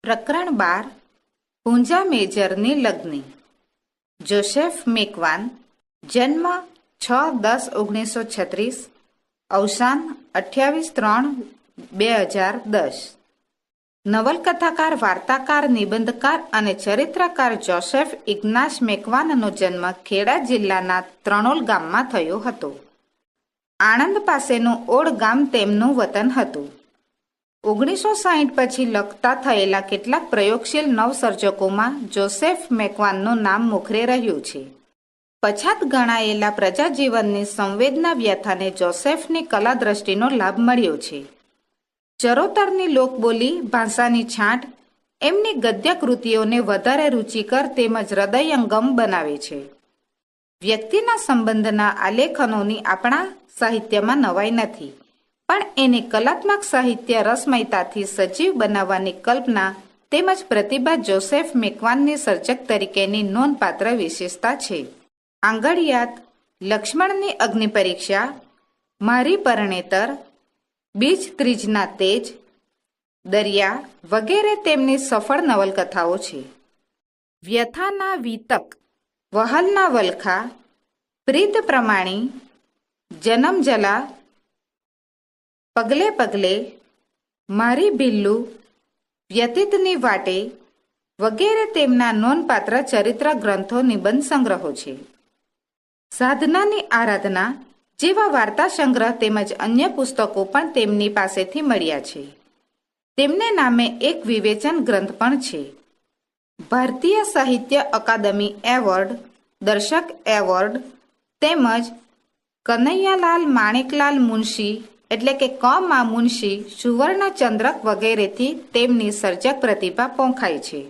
પ્રકરણ 12 પૂંજા મેજરની લગ્ન. જોસેફ મેકવાન, જન્મ 6-10-1936, અવસાન 28-3-2010. નવલકથાકાર, વાર્તાકાર, નિબંધકાર અને ચરિત્રકાર જોસેફ ઇગ્નાશ મેકવાનનો જન્મ ખેડા જિલ્લાના ત્રણોલ ગામમાં થયો હતો. આણંદ પાસેનું ઓડ ગામ તેમનું વતન હતું. 1960 પછી લખતા થયેલા કેટલાક પ્રયોગશીલ નવસર્જકોમાં જોસેફ મેકવાનનું નામ મોખરે રહ્યું છે. પછાત ગણાયેલા પ્રજાજીવનની સંવેદના વ્યથાને જોસેફની કલા દ્રષ્ટિનો લાભ મળ્યો છે. ચરોતરની લોકબોલી ભાષાની છાંટ એમની ગદ્ય કૃતિઓને વધારે રુચિકર તેમજ હૃદયંગમ બનાવે છે. વ્યક્તિના સંબંધના આલેખનોની આપણા સાહિત્યમાં નવાઈ નથી, પણ એને કલાત્મક સાહિત્ય રસમયતાથી સજીવ બનાવવાની કલ્પના તેમજ પ્રતિભા જોસેફ મેકવાનની સર્જક તરીકેની નોંધપાત્ર વિશેષતા છે. આંગળિયાત, લક્ષ્મણની અગ્નિ પરીક્ષા, મારી પરણેતર, બીજ ત્રીજના તેજ, દરિયા વગેરે તેમની સફળ નવલકથાઓ છે. વ્યથાના વીતક, વહલના વલખા, પ્રીત પ્રમાણી, જનમજલા, પગલે પગલે, મારી ભીલ્લું, વ્યતીતની વાટે વગેરે તેમના નોંધપાત્ર ચરિત્ર ગ્રંથો નિબંધ સંગ્રહો છે. સાધનાની આરાધના જેવા વાર્તા સંગ્રહ તેમજ અન્ય પુસ્તકો પણ તેમની પાસેથી મળ્યા છે. તેમને નામે એક વિવેચન ગ્રંથ પણ છે. ભારતીય સાહિત્ય અકાદમી એવોર્ડ, દર્શક એવોર્ડ તેમજ કનૈયાલાલ માણેકલાલ મુનશી એટલે કે ક.મા. મુનશી સુવર્ણચંદ્રક વગેરેથી તેમની સર્જક પ્રતિભા પોંખાય છે.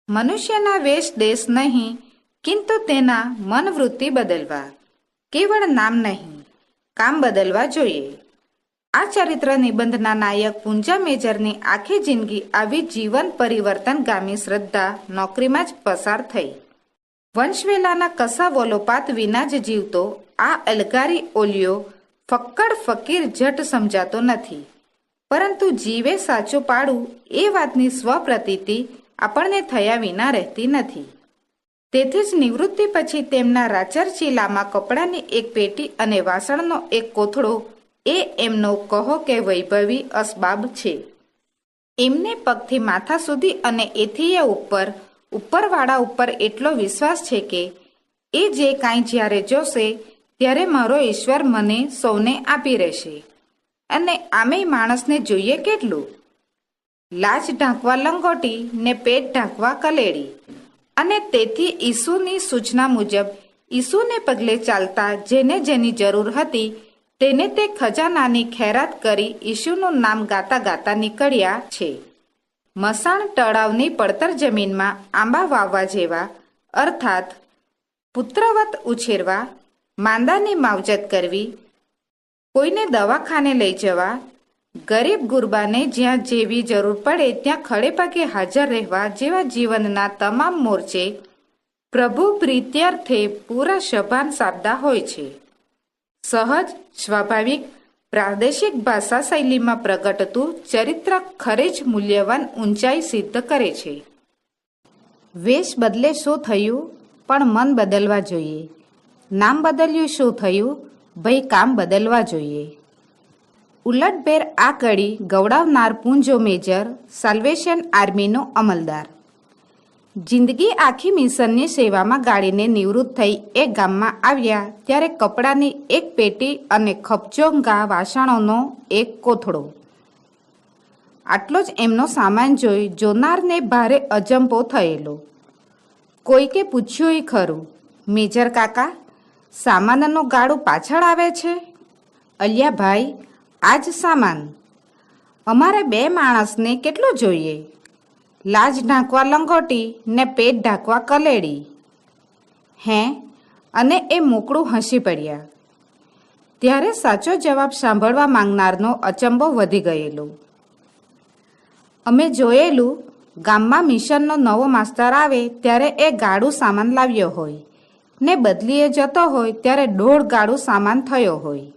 મનુષ્યના વેશ દેશ નહીં, કિંતુ તેના મનવૃત્તિ બદલવા, કેવળ નામ નહીં, કામ બદલવા જોઈએ. આ ચરિત્ર નિબંધના નાયક પૂંજા મેજરની આખી જિંદગી આવી જીવન પરિવર્તનગામી શ્રદ્ધા નોકરીમાં જ પસાર થઈ. વંશવેલાના કસા વોલોપાત વિના જ જીવતો આ અલગારી ઓલિયો ફક્કડ ફકીર જટ સમજાતો નથી, પરંતુ જીવે સાચું પાડું એ વાતની સ્વપ્રતીતિ આપણને થયા વિના રહેતી નથી. તેથી જ નિવૃત્તિ પછી તેમના રાચરચીલામાં કપડાની એક પેટી અને વાસણનો એક કોથળો એ એમનો કહો કે વૈભવી અસબાબ છે. એમને પગથી માથા સુધી અને એથી એ ઉપરવાળા ઉપર એટલો વિશ્વાસ છે કે એ જે કાંઈ જ્યારે જોશે ત્યારે મારો ઈશ્વર મને સૌને આપી રહેશે. અને આમેય માણસને જોઈએ કેટલું? લાજ ઢાંકવા લંગોટી ને પેટ ઢાંકવા કલેડી. અને તેથી ઈસુની સૂચના મુજબ ઈસુને પગલે ચાલતા જેને જેની જરૂર હતી તેને તે ખજાનાની ખૈરાત કરી ઈસુનું નામ ગાતા ગાતા નીકળ્યા છે. મસાણ તળાવની પડતર જમીનમાં આંબા વાવવા જેવા, અર્થાત પુત્રવત ઉછેરવા, માંદાની માવજત કરવી, કોઈને દવાખાને લઈ જવા, ગરીબ ગુરબાને જ્યાં જેવી જરૂર પડે ત્યાં ખડે પગે હાજર રહેવા જેવા જીવનના તમામ મોરચે પ્રભુ પ્રીત્યર્થે પૂરા સભાન સાબદા હોય છે. સહજ, સ્વાભાવિક, પ્રાદેશિક ભાષા શૈલીમાં પ્રગટતું ચરિત્ર ખરે જ મૂલ્યવાન ઊંચાઈ સિદ્ધ કરે છે. વેશ બદલે શું થયું? પણ મન બદલવા જોઈએ. નામ બદલ્યું શું થયું? ભાઈ કામ બદલવા જોઈએ. ઉલટભેર આ કડી ગવડાવનાર પૂંજો મેજર, સાલ્વેશન આર્મીનો અમલદાર. જિંદગી આખી મિશનની સેવામાં ગાળીને નિવૃત્ત થઈ એ ગામમાં આવ્યા ત્યારે કપડાની એક પેટી અને ખપચોંગા વાસણોનો એક કોથળો, આટલો જ એમનો સામાન જોઈ જોનારને ભારે અજંપો થયેલો. કોઈકે પૂછ્યું ખરું, મેજર કાકા, સામાનનું ગાડું પાછળ આવે છે? અલ્યા ભાઈ, આ જ સામાન. અમારે 2 માણસને કેટલું જોઈએ? લાજ ઢાંકવા લંગોટી ને પેટ ઢાંકવા કલેડી. હે? અને એ મોકળું હસી પડ્યા. ત્યારે સાચો જવાબ સાંભળવા માંગનારનો અચંબો વધી ગયેલો. અમે જોયેલું, ગામમાં મિશનનો નવો માસ્તર આવે ત્યારે એ ગાડું સામાન લાવ્યો હોય ને બદલીએ જતો હોય ત્યારે 1.5 ગાડું સામાન થયો હોય.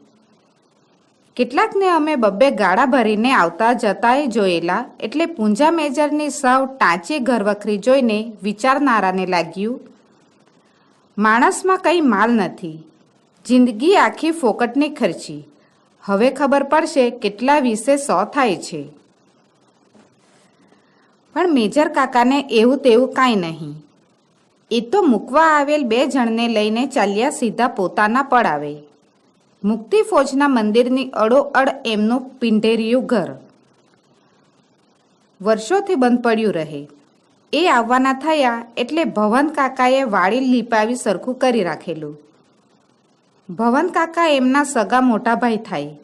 કેટલાકને અમે બબ્બે ગાડા ભરીને આવતા જતાએ જોયેલા, એટલે પૂંજા મેજરની સાવ ટાંચી ઘરવખરી જોઈને વિચારનારાને લાગ્યું, માણસમાં કંઈ માલ નથી, જિંદગી આખી ફોકટની ખર્ચી. હવે ખબર પડશે કેટલા વિશે 100 થાય છે. પણ મેજર કાકાને એવું તેવું કાંઈ નહીં. એ તો મૂકવા આવેલ 2 જણને લઈને ચાલ્યા સીધા પોતાના પડાવે. મુક્તિ ફોજના મંદિરની અડોઅડ એમનું પિંઢેરિયું ઘર વર્ષોથી બંધ પડ્યું રહે. એ આવવાના થયા એટલે ભવન કાકાએ વાડી લીપાવી સરખું કરી રાખેલું. ભવન કાકા એમના સગા મોટા ભાઈ થાય.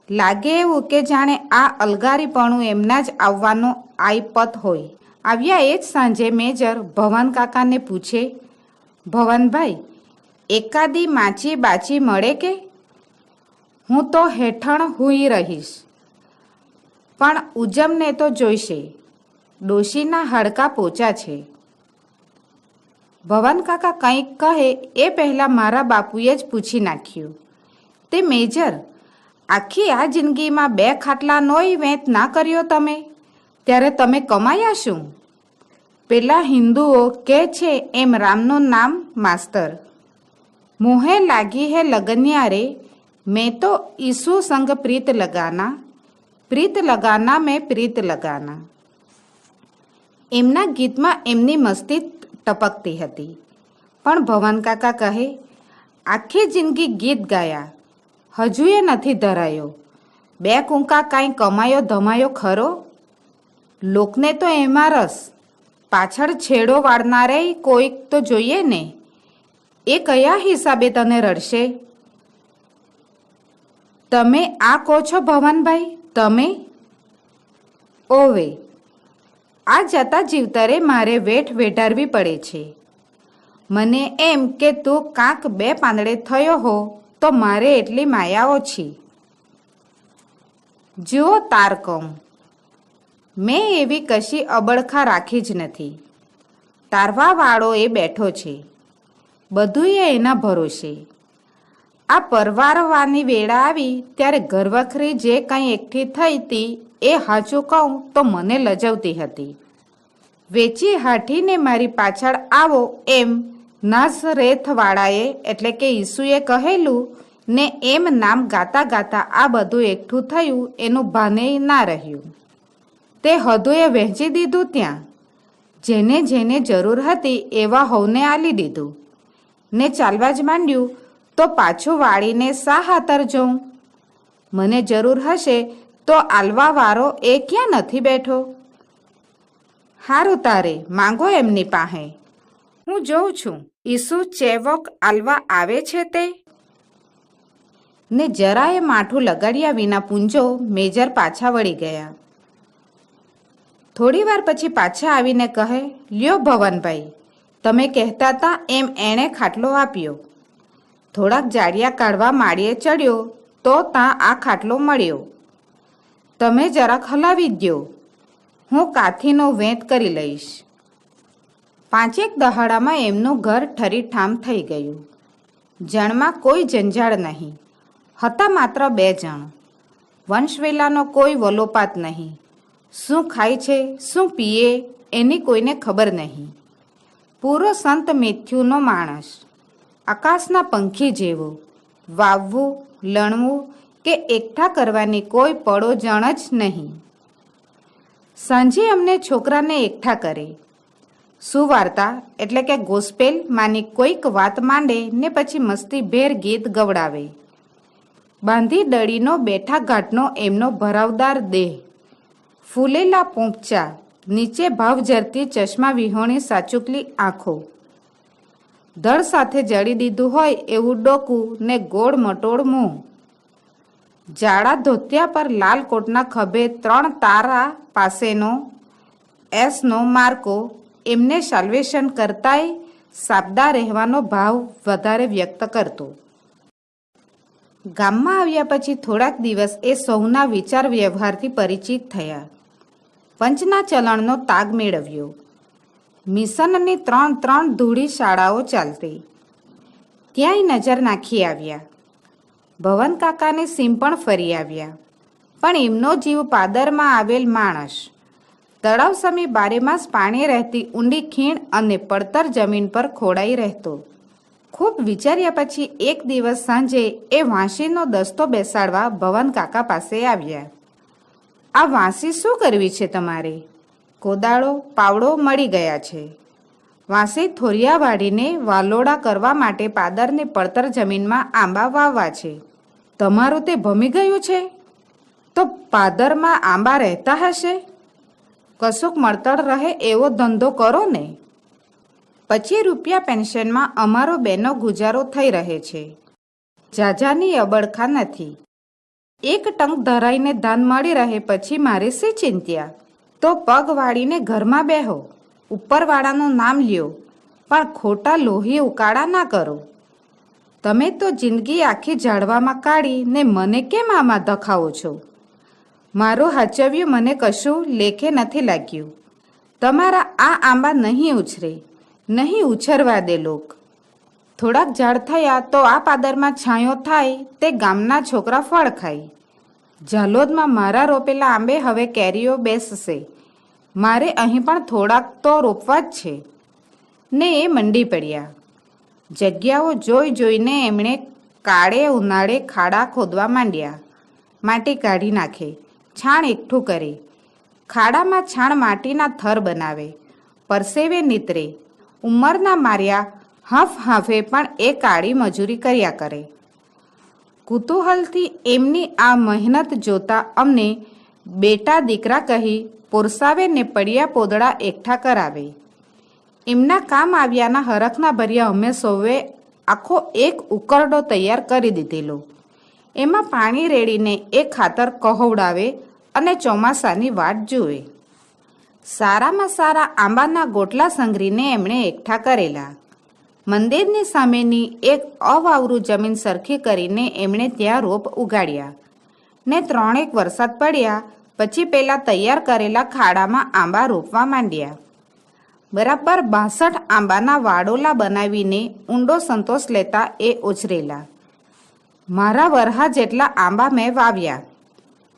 લાગે એવું કે જાણે આ અલગારીપણું એમના જ આવવાનો આઈપત હોય. આવ્યા એ જ સાંજે મેજર ભવન કાકાને પૂછે, ભવનભાઈ, એકાદી માચી બાચી મળે કે? હું તો હેઠણ હુઈ રહીશ, પણ ઉજમને તો જોઈશે. ડોશીના હાડકા પોચા છે. ભવન કાકા કંઈક કહે એ પહેલાં મારા બાપુએ જ પૂછી નાખ્યું, તે મેજર, આખી આ જિંદગીમાં 2 ખાટલાનોય વેંત ના કર્યો તમે, ત્યારે તમે કમાયા શું? પેલા હિન્દુઓ કહે છે એમ રામનું નામ માસ્તર. મોહે લાગી હે લગન્યારે, મેં તો ઈસુ સંગ પ્રીત લગાના મેં પ્રીત લગાના. એમના ગીતમાં એમની મસ્તી ટપકતી હતી. પણ ભવન કાકા કહે, આખી જિંદગી ગીત ગાયા, હજુએ નથી ધરાયો. 2 કૂંકા કાંઈ કમાયો ધમાયો ખરો? લોકને તો એમાં રસ, પાછળ છેડો વાળનારે કોઈક તો જોઈએ ને. એ કયા હિસાબે તને રડશે? તમે આ કહો છો ભવનભાઈ? તમે? ઓવે, આ જતા જીવતરે મારે વેઠ વેઢારવી પડે છે. મને એમ કે તું કાંક 2 પાંદડે થયો હો તો મારે એટલી માયા ઓછી. જુઓ તાર કહું, મેં એવી કશી અબડખા રાખી જ નથી. તારવાવાળો એ બેઠો છે, બધુંય એના ભરોસે. આ પરવારવાની વેળા આવી ત્યારે ઘરવખરી જે કંઈ એકઠી થઈ હતી એ હાચું કહું તો મને લજવતી હતી. વેચી હાઠીને મારી પાછળ આવો એમ નાઝરેથવાળાએ એટલે કે ઈસુએ કહેલું ને એમ નામ ગાતા ગાતા આ બધું એકઠું થયું એનું ભાનેય ના રહ્યું. તે હદુએ વહેંચી દીધું. ત્યાં જેને જેને જરૂર હતી એવા હવને આલી દીધું ને ચાલવા જ માંડ્યું. તો પાછું વાળીને શા હાતર જોઉં? મને જરૂર હશે તો આલવાવાળો એ ક્યાં નથી બેઠો? હારું, તારે માંગો એમની પાસે, હું જોઉં છું ઈસુ ચેવોક આલવા આવે છે તે. ને જરાએ માઠું લગાડ્યા વિના પૂંજો મેજર પાછા વળી ગયા. થોડી વાર પછી પાછા આવીને કહે, લ્યો ભવનભાઈ, તમે કહેતા હતા એમ એણે ખાટલો આપ્યો. થોડાક જાડિયા કાઢવા માળીએ ચડ્યો તો ત્યાં આ ખાટલો મળ્યો. તમે જરાક હલાવી દ્યો, હું કાથીનો વેંત કરી લઈશ. 5 દહાડામાં એમનું ઘર ઠરીઠામ થઈ ગયું. જણમાં કોઈ જંજાળ નહીં. હતા માત્ર 2 જણ. વંશવેલાનો કોઈ વલોપાત નહીં. શું ખાય છે શું પીએ એની કોઈને ખબર નહીં. પૂરો સંત મેથ્યુનો માણસ, આકાશના પંખી જેવો. વાવવું, લણવું કે એકઠા કરવાની કોઈ પડોજણ જ નહીં. સાંજે અમને છોકરાને એકઠા કરે. સુવાર્તા એટલે કે ગોસ્પેલ માની કોઈક વાત માંડે ને પછી મસ્તીભેર ગીત ગવડાવે. બાંધી દડીનો બેઠા ઘાટનો એમનો ભરાવદાર દેહ, ફૂલેલા પોંપચા, નીચે ભાવ જરતી ચશ્મા વિહોણી સાચુકલી આંખો, ધડ સાથે જડી દીધું હોય એવું ડોકું ને ગોળ મટોળ મોં, જાડા ધોતિયા પર લાલ કોટના ખભે 3 તારા પાસેનો એસનો માર્કો એમને સાલ્વેશન કરતાંય સાબદા રહેવાનો ભાવ વધારે વ્યક્ત કરતો. ગામમાં આવ્યા પછી થોડાક દિવસ એ સૌના વિચાર વ્યવહારથી પરિચિત થયા. પંચના ચલણનો તાગ મેળવ્યો. મિશનની 3 ધૂળી શાળાઓ ચાલતી, ત્યાંય નજર નાખી આવ્યા. ભવન કાકાની સીમ પણ ફરી આવ્યા, પણ એમનો જીવ પાદરમાં આવેલ માણસ તળાવ સામે બારેમાસ પાણી રહેતી ઊંડી ખીણ અને પડતર જમીન પર ખોડાઈ રહેતો. ખૂબ વિચાર્યા પછી એક દિવસ સાંજે એ વાંસીનો દસ્તો બેસાડવા ભવન કાકા પાસે આવ્યા. આ વાંસી શું કરવી છે તમારે? કોદાળો પાવડો મળી ગયા છે. વાંસી થોરિયા વાળીને વાલોડા કરવા માટે પાદરની પડતર જમીનમાં આંબા વાવવા છે. તમારું તે ભમી ગયું છે તો પાદરમાં આંબા રહેતા હશે. કશુંક મળતર રહે એવો ધંધો કરો ને. 25 રૂપિયા પેન્શનમાં અમારો બેનો ગુજારો થઈ રહે છે. જાજાની અબડખા નથી. એક ટંક ધરાઈને ધાન મળી રહે પછી મારે શી ચિંત્યા? તો પગ વાળીને ઘરમાં બેહો, ઉપરવાળાનું નામ લ્યો, પણ ખોટા લોહી ઉકાળા ના કરો. તમે તો જિંદગી આખી ઝાડવામાં કાઢી ને મને કેમ આમાં ધખાવો છો? મારું હાચવ્યું મને કશું લેખે નથી લાગ્યું. તમારા આ આંબા નહીં ઉછરે, નહીં ઉછરવા દે લોક. થોડાક ઝાડ થયા તો આ પાદરમાં છાંયો થાય તે ગામના છોકરા ફળ ખાય. ઝાલોદમાં મારા રોપેલા આંબે હવે કેરીઓ બેસશે. મારે અહીં પણ થોડાક તો રોપવા જ છે. ને એ મંડી પડ્યા. જગ્યાઓ જોઈ જોઈને એમણે કાળે ઉનાળે ખાડા ખોદવા માંડ્યા. માટી કાઢી નાખે, છાણ એકઠું કરે, ખાડામાં છાણ માટીના થર બનાવે, પરસેવે નીતરે. ઉંમરના માર્યા હાફ હાફે પણ એ કાળી મજૂરી કર્યા કરે. કુતૂહલથી એમની આ મહેનત જોતા અમને બેટા દીકરા કહી પોરસાવે ને પડ્યા પોદળા એકઠા કરાવે. એમના કામ આવ્યાના હરખના ભર્યા અમે સૌએ આખો એક ઉકરડો તૈયાર કરી દીધેલો. એમાં પાણી રેડીને એ ખાતર કહવડાવે અને ચોમાસાની વાટ જુએ. સારામાં સારા આંબાના ગોટલા સંઘરીને એમણે એકઠા કરેલા. મંદિરની સામેની એક અવાવરું જમીન સરખી કરીને એમણે ત્યાં રોપ ઉગાડ્યા ને 3 વરસાદ પડ્યા પછી પેલા તૈયાર કરેલા ખાડામાં આંબા રોપવા માંડ્યા. બરાબર 62 આંબાના વાડોલા બનાવીને ઊંડો સંતોષ લેતા એ ઉછરેલા. મારા વરહા જેટલા આંબા મેં વાવ્યા.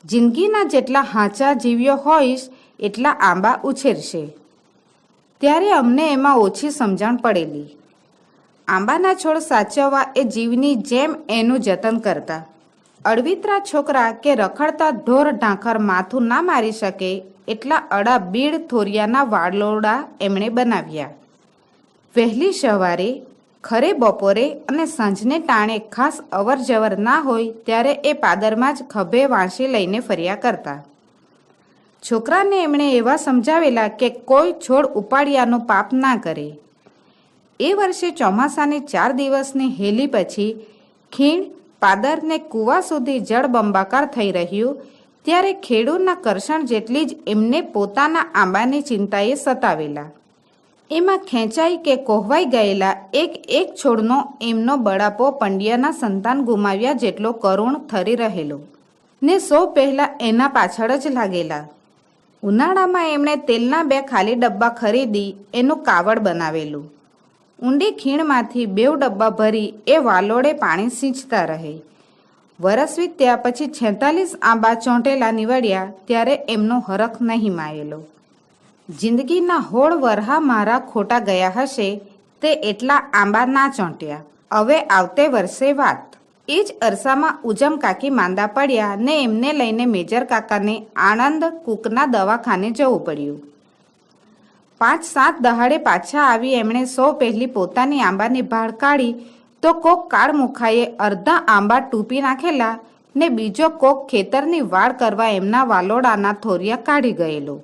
જિંદગીના જેટલા હાચા જીવ્યો હોઈશ એટલા આંબા ઉછેરશે. ત્યારે અમને એમાં ઓછી સમજણ પડેલી. આંબાના છોડ સાચવવા એ જીવની જેમ એનું જતન કરતા. અળવિતરા છોકરા કે રખડતા ઢોર ઢાંખર માથું ના મારી શકે એટલા અડા બીડ થોરિયાના વાલોડા એમણે બનાવ્યા. વહેલી સવારે, ખરે બપોરે અને સાંજને ટાણે ખાસ અવર જવર ના હોય ત્યારે એ પાદરમાં જ ખભે વાંસી લઈને ફર્યા કરતા. છોકરાને એમણે એવા સમજાવેલા કે કોઈ છોડ ઉપાડ્યાનું પાપ ના કરે. એ વર્ષે ચોમાસાની 4 દિવસની હેલી પછી ખીણ પાદર ને કૂવા સુધી જળબંબાકાર થઈ રહ્યું ત્યારે ખેડૂતના કરશણ જેટલી જ એમને પોતાના આંબાની ચિંતાએ સતાવેલા. એમાં ખેંચાઈ કે કોહવાઈ ગયેલા એક છોડનો એમનો બળાપો પંડ્યાના સંતાન ગુમાવ્યા જેટલો કરુણ થરી રહેલો ને સૌ પહેલાં એના પાછળ જ લાગેલા. ઉનાળામાં એમણે તેલના 2 ખાલી ડબ્બા ખરીદી એનું કાવડ બનાવેલું. ઊંડી ખીણમાંથી 2 ડબ્બા ભરી એ વાલોડે પાણી સિંચતા રહે. વરસ વીત્યા પછી 46 આંબા ચોંટેલા નીવડ્યા ત્યારે એમનો હરખ નહીં માયેલો. જિંદગીના હોળ વરહા મારા ખોટા ગયા હશે તે એટલા આંબા ના ચોંટ્યા. હવે આવતે વર્ષે વાત. એ જ અરસામાં ઉજમ કાકી માંદા પડ્યા ને એમને લઈને મેજર કાકાને આણંદ કૂકના દવાખાને જવું પડ્યું. 5-7 દહાડે પાછા આવી એમણે સૌ પહેલી પોતાની આંબાની ભાળ કાઢી તો કોક કાળમુખાએ અડધા આંબા ટૂપી નાખેલા ને બીજો કોક ખેતરની વાડ કરવા એમના વાલોડાના થોરિયા કાઢી ગયેલો.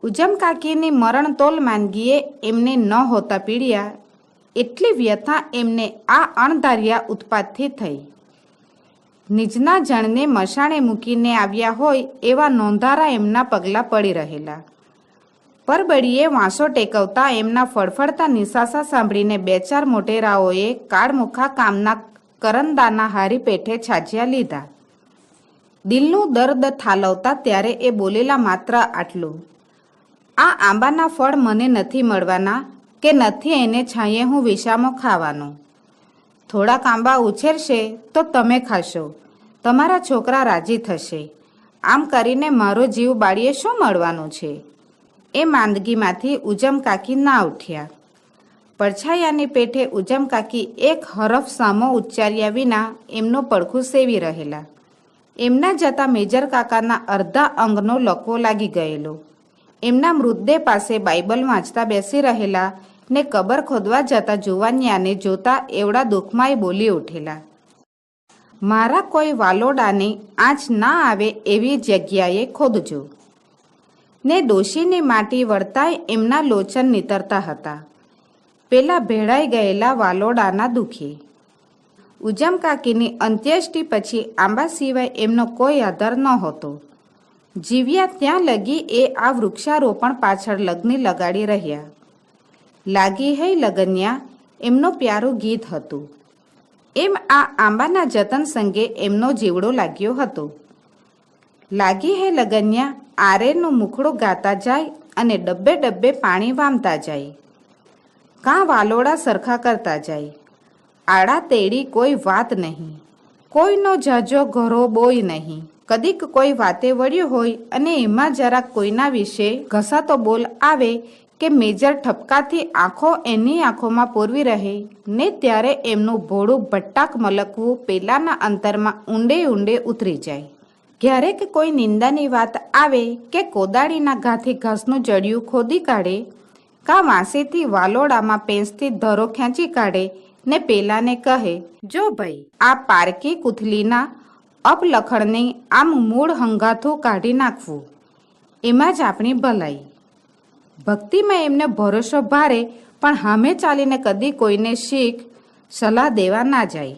ઉજમ કાકીની મરણતોલ માંદગીએ એમને ન હોતા પીડ્યા એટલી વ્યથા એમને આ અણધાર્યા ઉત્પાતથી થઈ. નિજના જણને મશાણે મૂકીને આવ્યા હોય એવા નોંધારા એમના પગલાં પડી રહેલા. પરબડીએ વાંસો ટેકવતા એમના ફડફડતા નિસાસા સાંભળીને 2-4 મોટેરાઓએ કાળમુખા કામના કરંદાના હારી પેઠે છાજ્યા લીધા. દિલનું દર્દ ઠાલવતા ત્યારે એ બોલેલા માત્ર આટલું: આ આંબાના ફળ મને નથી મળવાના કે નથી એને છાંયે હું વિસામો ખાવાનો. થોડાક આંબા ઉછેરશે તો તમે ખાશો, તમારા છોકરા રાજી થશે. આમ કરીને મારો જીવ બાળીએ શું મળવાનું છે? એ માંદગીમાંથી ઉજમ કાકી ના ઉઠ્યા. પડછાયાની પેઠે ઉજમ કાકી એક હરફ સામો ઉચ્ચાર્યા વિના એમનું પડખું સેવી રહેલા. એમના જતાં મેજર કાકાના અર્ધા અંગનો લકવો લાગી ગયેલો. એમના મૃતદેહ પાસે બાઇબલ વાંચતા બેસી રહેલા ને કબર ખોદવા જતા જુવાનિયાને જોતા એવડા દુઃખમાં બોલી ઉઠેલા, મારા કોઈ વાલોડાને આંચ ના આવે એવી જગ્યાએ ખોદજો. ને દોષીની માટી વળતાય એમના લોચન નીતરતા હતા, પેલા ભેળાઈ ગયેલા વાલોડાના દુઃખે. ઉજમ કાકીની અંત્યેષ્ટિ પછી આંબા સિવાય એમનો કોઈ આધાર નહોતો. જીવ્યા ત્યાં લગી એ આ વૃક્ષારોપણ પાછળ લગ્ની લગાડી રહ્યા. લાગી હૈ લગન્યા એમનું પ્યારું ગીત હતું. એમ આ આંબાના જતન સંગે એમનો જીવડો લાગ્યો હતો. લાગી હૈ લગન્યા આરેનું મુખડું ગાતા જાય અને ડબ્બે ડબ્બે પાણી વામતા જાય. કાં વાલોડા સરખા કરતા જાય. આડા તેડી કોઈ વાત નહીં, કોઈનો જાજો ઘરો બોય નહીં. કદીક કોઈ વાતે વળ્યું હોય અને એમાં જરાક કોઈના વિશે ઘસાતો બોલ આવે કે મેજર ઠપકાથી આંખો એની આંખોમાં પૂરવી રહે ને ત્યારે એમનું ભોળું ભટ્ટાક મલકવું પેલાના અંતરમાં ઊંડે ઊંડે ઉતરી જાય. ક્યારેક કોઈ નિંદાની વાત આવે કે કોદાળીના ઘાથી ઘાસનું જડિયું ખોદી કાઢે, કાં વાંસીથી વાલોડામાં પેંચથી ધરો ખેંચી કાઢે ને પેલાને કહે, જો ભાઈ આ પારકી કૂથલીના અપલખણને આમ મૂળ હંગાથું કાઢી નાખવું, એમાં જ આપણી ભલાઈ. ભક્તિમાં એમને ભરોસો ભારે, પણ સામે ચાલીને કદી કોઈને શીખ સલાહ દેવા ના જાય.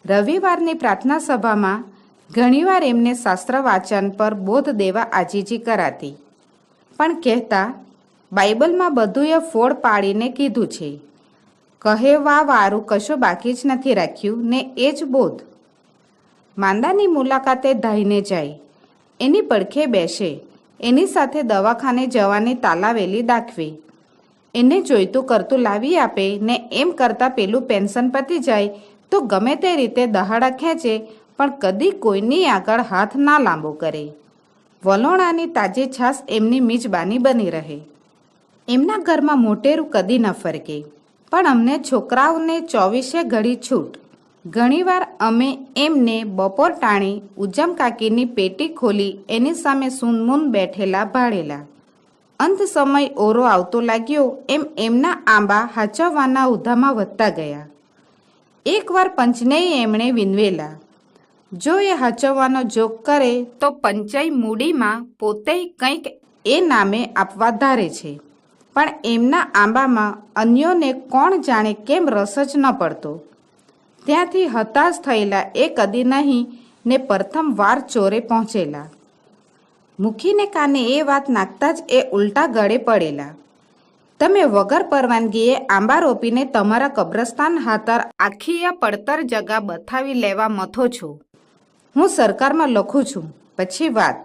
રવિવારની પ્રાર્થના સભામાં ઘણીવાર એમને શાસ્ત્ર વાંચન પર બોધ દેવા આજીજી કરાતી, પણ કહેતા, બાઇબલમાં બધુંએ ફોડ પાડીને કીધું છે, કહેવા વારું કશું બાકી જ નથી રાખ્યું ને એ જ બોધ. માંદાની મુલાકાતે ધાઈને જાય, એની પડખે બેસે, એની સાથે દવાખાને જવાની તાલાવેલી દાખવે, એને જોઈતું કરતું લાવી આપે ને એમ કરતાં પેલું પેન્શન પતી જાય તો ગમે તે રીતે દહાડા ખેંચે, પણ કદી કોઈની આગળ હાથ ના લાંબો કરે. વલોણાની તાજી છાશ એમની મીજબાની બની રહે. એમના ઘરમાં મોટેરું કદી ન ફરકે, પણ અમને છોકરાઓને 24 ઘડી છૂટ. ઘણીવાર અમે એમને બપોર ટાણી ઉજમ કાકીની પેટી ખોલી એની સામે સૂનમૂન બેઠેલા ભાળેલા. અંત સમય ઓરો આવતો લાગ્યો એમ એમના આંબા હાચવવાના ઉધામાં વધતા ગયા. એકવાર પંચનેય એમણે વિનવેલા, જો એ હાચવવાનો જોગ કરે તો પંચાઈ મૂડીમાં પોતે કંઈક એ નામે આપવા ધારે છે, પણ એમના આંબામાં અન્યોને કોણ જાણે કેમ રસ જ ન પડતો. ત્યાંથી હતાશ થયેલા એ કદી નહીં ને પ્રથમ વાર ચોરે પહોંચેલા. મૂકીને કાને એ વાત નાખતા જ એ ઉલટા ગળે પડેલા, તમે વગર પરવાનગીએ આંબા રોપીને તમારા કબ્રસ્તાન હાતર આખી પડતર જગા બથાવી લેવા મથો છો. હું સરકારમાં લખું છું, પછી વાત.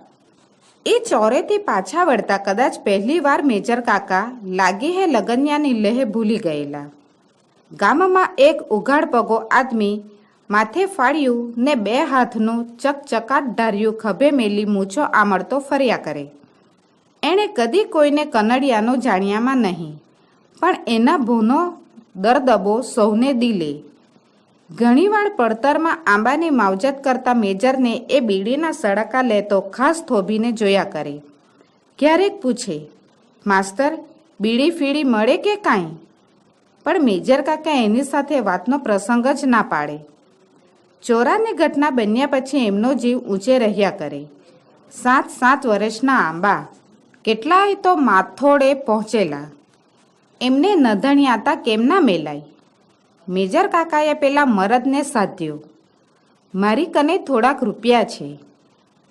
એ ચોરેથી પાછા વળતા કદાચ પહેલી વાર મેજર કાકા લાગી હે લગન્યાની લેહ ભૂલી ગયેલા. ગામમાં એક ઉઘાડ પગો આદમી માથે ફાડ્યું ને 2 હાથનું ચકચકાટ ધાર્યું ખભે મેલી મૂછો આમળતો ફર્યા કરે. એણે કદી કોઈને કનડિયાનો જાણ્યામાં નહીં, પણ એના ભૂનો દરદબો સૌને દિલે. ઘણીવાર પડતરમાં આંબાની માવજત કરતા મેજરને એ બીડીના સડાકા લેતો ખાસ થોભીને જોયા કરે. ક્યારેક પૂછે, માસ્તર બીડી ફીડી મળે કે કાંઈ? પણ મેજર કાકા એની સાથે વાતનો પ્રસંગ જ ના પાડે. ચોરાની ઘટના બન્યા પછી એમનો જીવ ઊંચે રહ્યા કરે. 7 વર્ષના આંબા કેટલાય તો માથોડે પહોંચેલા. એમને નધણિયાતા કેમ ના મેલાય? મેજર કાકાએ પેલા મરદને સાધ્યો, મારી કને થોડાક રૂપિયા છે,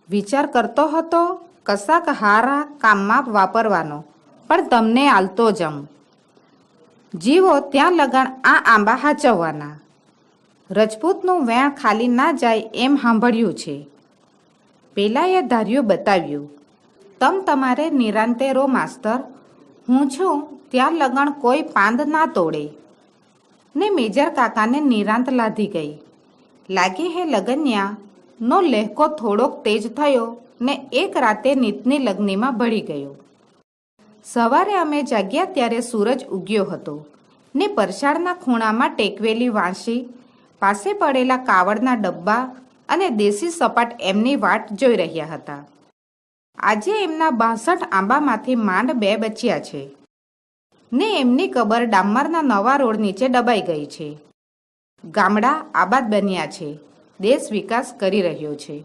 વિચાર કરતો હતો કશાક હારા કામમાં વાપરવાનો, પણ તમને આલતો જમ. જીવો ત્યાં લગણ આ આંબા હાચવવાના. રજપૂતનું વેણ ખાલી ના જાય એમ સાંભળ્યું છે. પેલાએ ધાર્યું બતાવ્યું, તમારે નિરાંતે રો માસ્તર, હું છું ત્યાં લગણ કોઈ પાંદ ના તોડે. ને મેજર કાકાને નિરાંત લાધી ગઈ. લાગે હે લગન્યા નો લહેકો થોડોક તેજ થયો ને એક રાતે નીતની લગ્નીમાં ભળી ગયો. સવારે અમે જાગ્યા ત્યારે સૂરજ ઉગ્યો હતો ને પરસાળના ખૂણામાં ટેકવેલી વાંસી પાસે પડેલા કાવડના ડબ્બા અને દેશી સપાટ એમની વાટ જોઈ રહ્યા હતા. આજે એમના 62 આંબામાંથી માંડ 2 બચ્યા છે ને એમની કબર ડામરના નવા રોડ નીચે દબાઈ ગઈ છે. ગામડા આબાદ બન્યા છે. દેશ વિકાસ કરી રહ્યો છે.